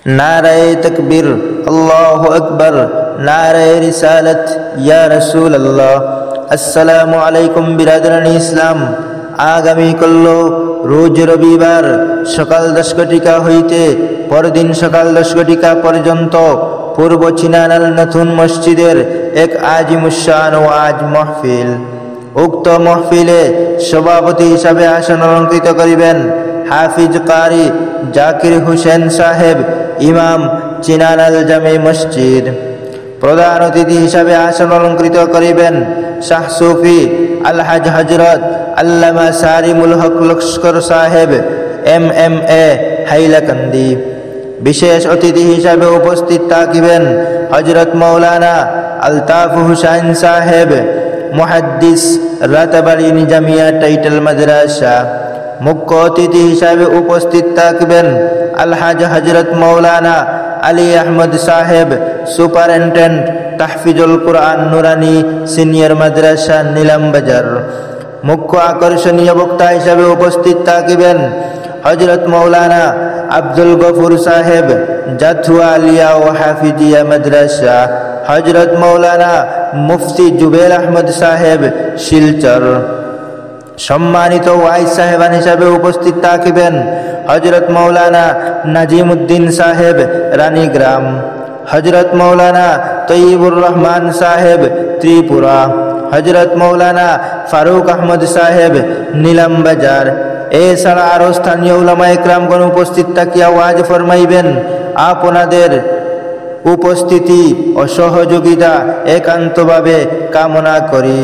নারায়ে তাকবীর, আল্লাহু আকবার, নারায়ে রিসালাত, ইয়া রাসূলুল্লাহ। আসসালামু আলাইকুম বিরাদরান ইসলাম। আগামীকাল রোজ রবিবার সকাল 10 ঘটিকা হইতে পরদিন সকাল 10 ঘটিকা পর্যন্ত পূর্ব চিনানাল নতুন মসজিদের এক আজিমুশান ওয়াজ মাহফিল। উক্ত মাহফিলে সভাপতি হিসাবে আসন অলঙ্কৃত করিবেন হাফিজ কারি জাকির হোসেন সাহেব, ইমাম, চিনানাল জামে মসজিদ। প্রধান অতিথি হিসাবে আসন অলঙ্কৃত করিবেন শাহ সুফি আলহাজ হজরত আল্লামা সারিমুল হক লস্কর সাহেব, MMA, হাইলাকান্দি। বিশেষ অতিথি হিসাবে উপস্থিত থাকিবেন হজরত মৌলানা আলতাফ হুসাইন সাহেব, মুহাদ্দিস, রাতাবাড়ি নিজামিয়া টাইটেল মাদ্রাসা। মুখ্য অতিথি হিসাবে উপস্থিত থাকবেন আলহাজ হজরত মৌলানা আলী আহমদ সাহেব, সুপারিনটেন্ডেন্ট, তাহফিজুল কুরআন নুরানি সিনিয়র মাদ্রাসা, নীলামবাজার। মুখ্য আকর্ষণীয় বক্তা হিসাবে উপস্থিত থাকিবেন হজরত মৌলানা আব্দুল গফুর সাহেব, জাথুয়া আলিয়া ও হাফিজিয়া মাদ্রাসা। হজরত মৌলানা মুফতি জুবেল আহমদ সাহেব, শিলচর। সম্মানিত ওয়াইস সাহেবান হিসাবে উপস্থিত থাকিবেন হজরত মৌলানা নাজিমুদ্দিন সাহেব, রানীগ্রাম। হজরত মৌলানা তৈয়বুর রহমান সাহেব, ত্রিপুরা। হজরত মৌলানা ফারুক আহমদ সাহেব, নীলামবাজার। এছাড়া আরো স্থানীয় উলামা ইকরামগণ উপস্থিত থাকিয়া ওয়াজ ফরমাইবেন। আপনাদের উপস্থিতি ও সহযোগিতা একান্তভাবে কামনা করি।